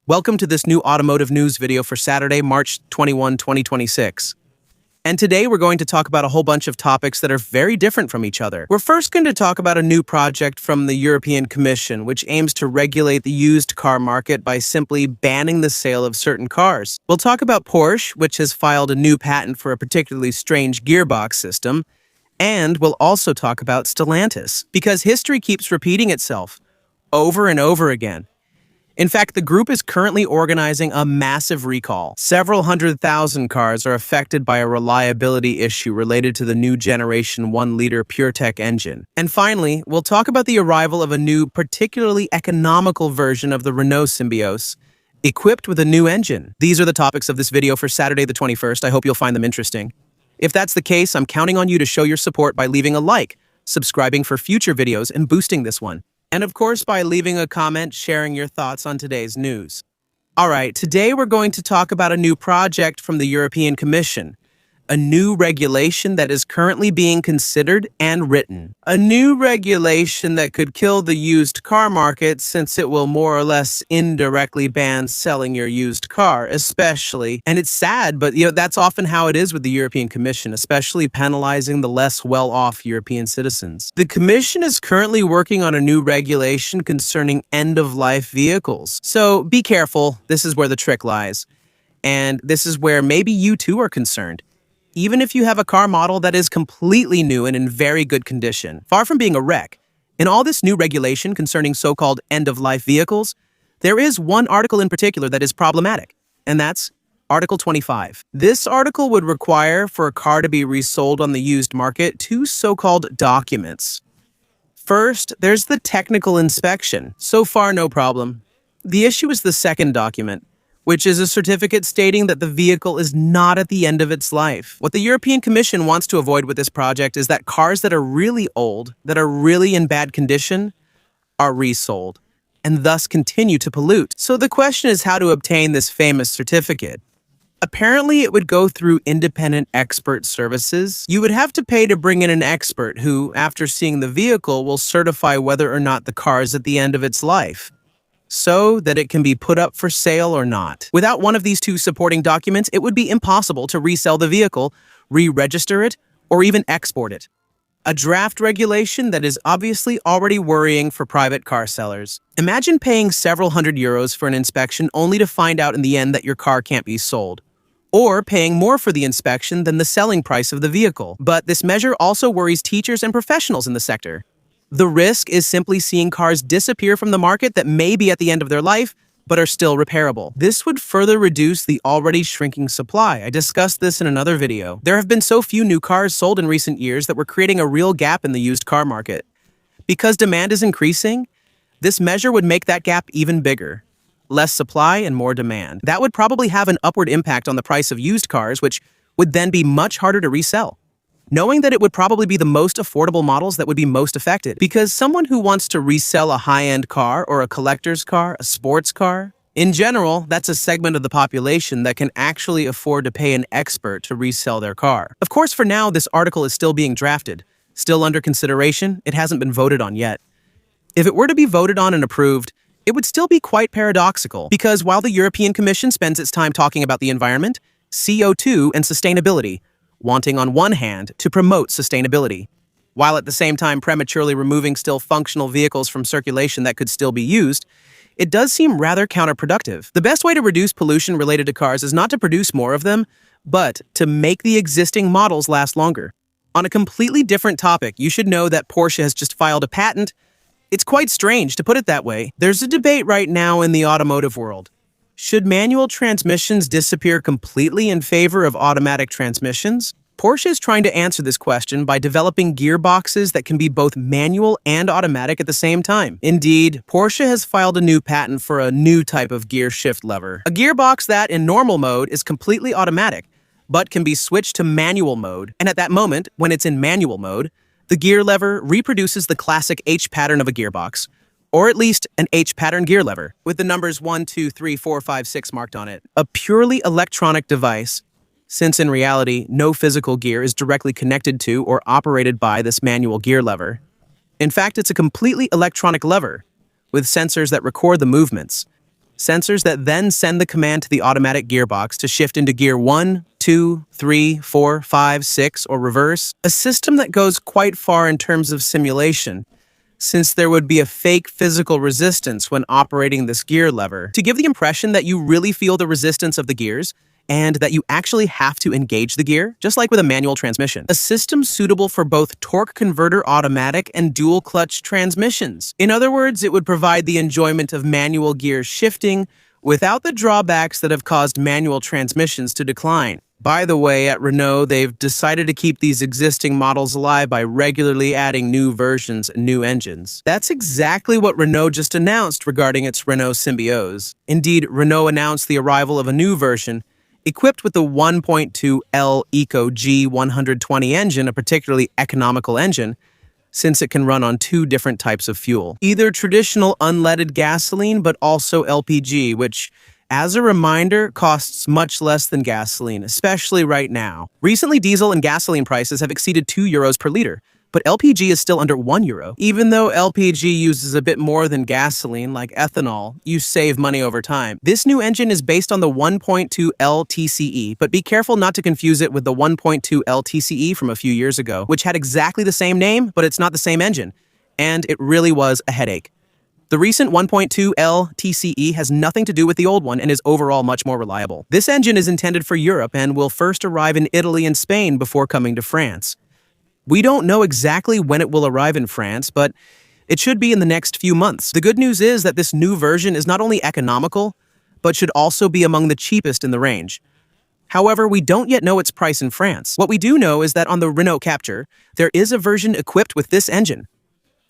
Welcome to this new automotive news video for Saturday, March 21, 2026. And today we're going to talk about a whole bunch of topics that are very different from each other. We're first going to talk about a new project from the European Commission, which aims to regulate the used car market by simply banning the sale of certain cars. We'll talk about Porsche, which has filed a new patent for a particularly strange gearbox system. And we'll also talk about Stellantis, because history keeps repeating itself over and over again. In fact, the group is currently organizing a massive recall. Several 100,000 cars are affected by a reliability issue related to the new generation 1-liter PureTech engine. And finally, we'll talk about the arrival of a new, particularly economical version of the Renault Symbioz, equipped with a new engine. These are the topics of this video for Saturday the 21st. I hope you'll find them interesting. If that's the case, I'm counting on you to show your support by leaving a like, subscribing for future videos, and boosting this one. And of course, by leaving a comment sharing your thoughts on today's news. Alright, today we're going to talk about a new project from the European Commission. A new regulation that is currently being considered and written. A new regulation that could kill the used car market since it will more or less indirectly ban selling your used car, especially. And it's sad, but that's often how it is with the European Commission, especially penalizing the less well-off European citizens. The Commission is currently working on a new regulation concerning end-of-life vehicles. So be careful, this is where the trick lies. And this is where maybe you too are concerned. Even if you have a car model that is completely new and in very good condition, far from being a wreck. In all this new regulation concerning so-called end-of-life vehicles, there is one article in particular that is problematic, and that's Article 25. This article would require for a car to be resold on the used market two so-called documents. First, there's the technical inspection. So far, no problem. The issue is the second document, which is a certificate stating that the vehicle is not at the end of its life. What the European Commission wants to avoid with this project is that cars that are really old, that are really in bad condition, are resold, and thus continue to pollute. So the question is how to obtain this famous certificate. Apparently, it would go through independent expert services. You would have to pay to bring in an expert who, after seeing the vehicle, will certify whether or not the car is at the end of its life, so that it can be put up for sale or not. Without one of these two supporting documents, it would be impossible to resell the vehicle, re-register it, or even export it. A draft regulation that is obviously already worrying for private car sellers. Imagine paying several €100 for an inspection only to find out in the end that your car can't be sold, or paying more for the inspection than the selling price of the vehicle. But this measure also worries teachers and professionals in the sector. The risk is simply seeing cars disappear from the market that may be at the end of their life, but are still repairable. This would further reduce the already shrinking supply. I discussed this in another video. There have been so few new cars sold in recent years that we're creating a real gap in the used car market. Because demand is increasing, this measure would make that gap even bigger. Less supply and more demand. That would probably have an upward impact on the price of used cars, which would then be much harder to resell. Knowing that it would probably be the most affordable models that would be most affected. Because someone who wants to resell a high-end car or a collector's car, a sports car, in general, that's a segment of the population that can actually afford to pay an expert to resell their car. Of course, for now, this article is still being drafted, still under consideration. It hasn't been voted on yet. If it were to be voted on and approved, it would still be quite paradoxical, because while the European Commission spends its time talking about the environment, CO2, and sustainability, wanting on one hand to promote sustainability, while at the same time prematurely removing still functional vehicles from circulation that could still be used, it does seem rather counterproductive. The best way to reduce pollution related to cars is not to produce more of them, but to make the existing models last longer. On a completely different topic, you should know that Porsche has just filed a patent. It's quite strange, to put it that way. There's a debate right now in the automotive world. Should manual transmissions disappear completely in favor of automatic transmissions? Porsche is trying to answer this question by developing gearboxes that can be both manual and automatic at the same time. Indeed, Porsche has filed a new patent for a new type of gear shift lever. A gearbox that, in normal mode, is completely automatic, but can be switched to manual mode. And at that moment, when it's in manual mode, the gear lever reproduces the classic H pattern of a gearbox, or at least an H-pattern gear lever, with the numbers 1, 2, 3, 4, 5, 6 marked on it. A purely electronic device, since in reality, no physical gear is directly connected to or operated by this manual gear lever. In fact, it's a completely electronic lever, with sensors that record the movements, Sensors that then send the command to the automatic gearbox to shift into gear 1, 2, 3, 4, 5, 6, or reverse. A system that goes quite far in terms of simulation, since there would be a fake physical resistance when operating this gear lever, to give the impression that you really feel the resistance of the gears, and that you actually have to engage the gear, just like with a manual transmission. A system suitable for both torque converter automatic and dual clutch transmissions. In other words, it would provide the enjoyment of manual gear shifting without the drawbacks that have caused manual transmissions to decline. By the way, at Renault, they've decided to keep these existing models alive by regularly adding new versions and new engines. That's exactly what Renault just announced regarding its Renault Symbioz. Indeed, Renault announced the arrival of a new version equipped with the 1.2L Eco G120 engine, a particularly economical engine, since it can run on two different types of fuel. Either traditional unleaded gasoline, but also LPG, which, as a reminder, costs much less than gasoline, especially right now. Recently, diesel and gasoline prices have exceeded €2 per liter, but LPG is still under €1. Even though LPG uses a bit more than gasoline, like ethanol, you save money over time. This new engine is based on the 1.2L TCE, but be careful not to confuse it with the 1.2L TCE from a few years ago, which had exactly the same name, but it's not the same engine. And it really was a headache. The recent 1.2L TCE has nothing to do with the old one and is overall much more reliable. This engine is intended for Europe and will first arrive in Italy and Spain before coming to France. We don't know exactly when it will arrive in France, but it should be in the next few months. The good news is that this new version is not only economical, but should also be among the cheapest in the range. However, we don't yet know its price in France. What we do know is that on the Renault Captur, there is a version equipped with this engine.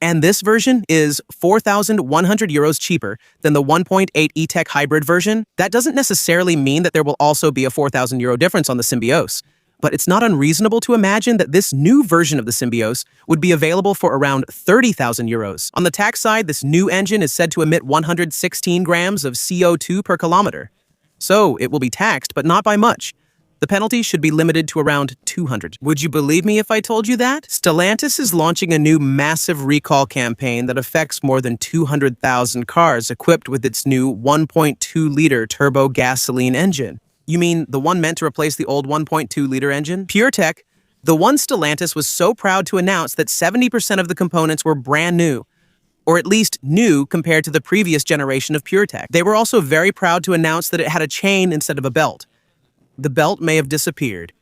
And this version is €4,100 cheaper than the 1.8 E-Tech hybrid version. That doesn't necessarily mean that there will also be a €4,000 difference on the Symbioz. But it's not unreasonable to imagine that this new version of the Symbioz would be available for around €30,000. On the tax side, this new engine is said to emit 116 grams of CO2 per kilometer. So it will be taxed, but not by much. The penalty should be limited to around 200. Would you believe me if I told you that? Stellantis is launching a new massive recall campaign that affects more than 200,000 cars equipped with its new 1.2-liter turbo gasoline engine. You mean the one meant to replace the old 1.2-liter engine? PureTech, the one Stellantis was so proud to announce that 70% of the components were brand new, or at least new compared to the previous generation of PureTech. They were also very proud to announce that it had a chain instead of a belt. The belt may have disappeared.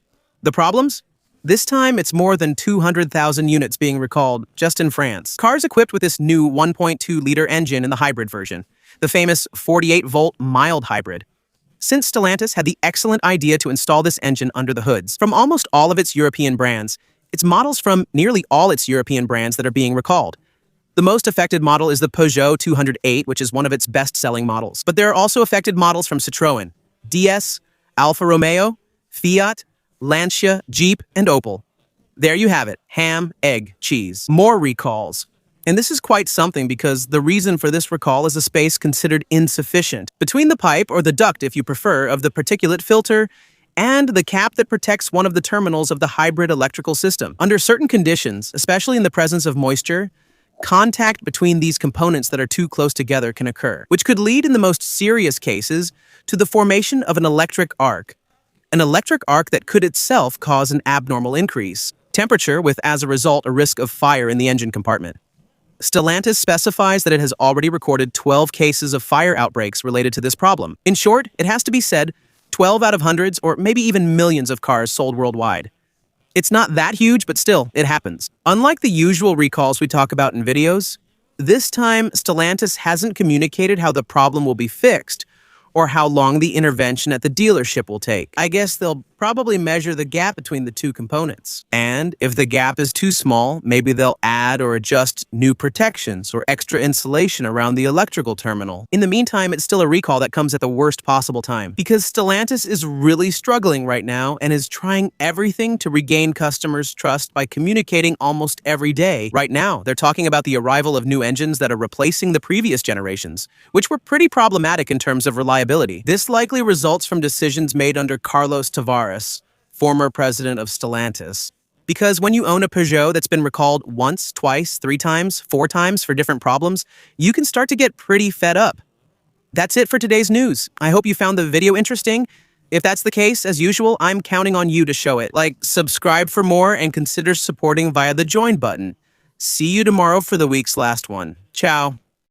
The problems? This time, it's more than 200,000 units being recalled just in France. Cars equipped with this new 1.2-liter engine in the hybrid version, the famous 48-volt mild hybrid. Since Stellantis had the excellent idea to install this engine under the hoods from almost all of its European brands, it's models from nearly all its European brands that are being recalled. The most affected model is the Peugeot 208, which is one of its best-selling models. But there are also affected models from Citroën, DS, Alfa Romeo, Fiat, Lancia, Jeep, and Opel. There you have it, ham, egg, cheese. More recalls. And this is quite something because the reason for this recall is a space considered insufficient between the pipe, or the duct if you prefer, of the particulate filter and the cap that protects one of the terminals of the hybrid electrical system. Under certain conditions, especially in the presence of moisture, contact between these components that are too close together can occur, which could lead in the most serious cases to the formation of an electric arc that could itself cause an abnormal increase temperature with, as a result, a risk of fire in the engine compartment. Stellantis specifies that it has already recorded 12 cases of fire outbreaks related to this problem. In short, it has to be said, 12 out of hundreds or maybe even millions of cars sold worldwide. It's not that huge, but still, it happens. Unlike the usual recalls we talk about in videos, this time Stellantis hasn't communicated how the problem will be fixed or how long the intervention at the dealership will take. I guess they'll probably measure the gap between the two components. And if the gap is too small, maybe they'll add or adjust new protections or extra insulation around the electrical terminal. In the meantime, it's still a recall that comes at the worst possible time, because Stellantis is really struggling right now and is trying everything to regain customers' trust by communicating almost every day. Right now, they're talking about the arrival of new engines that are replacing the previous generations, which were pretty problematic in terms of reliability. This likely results from decisions made under Carlos Tavares, former president of Stellantis. Because when you own a Peugeot that's been recalled once, twice, 3 times, 4 times for different problems, you can start to get pretty fed up. That's it for today's news. I hope you found the video interesting. If that's the case, as usual, I'm counting on you to show it. Like, subscribe for more and consider supporting via the join button. See you tomorrow for the week's last one. Ciao.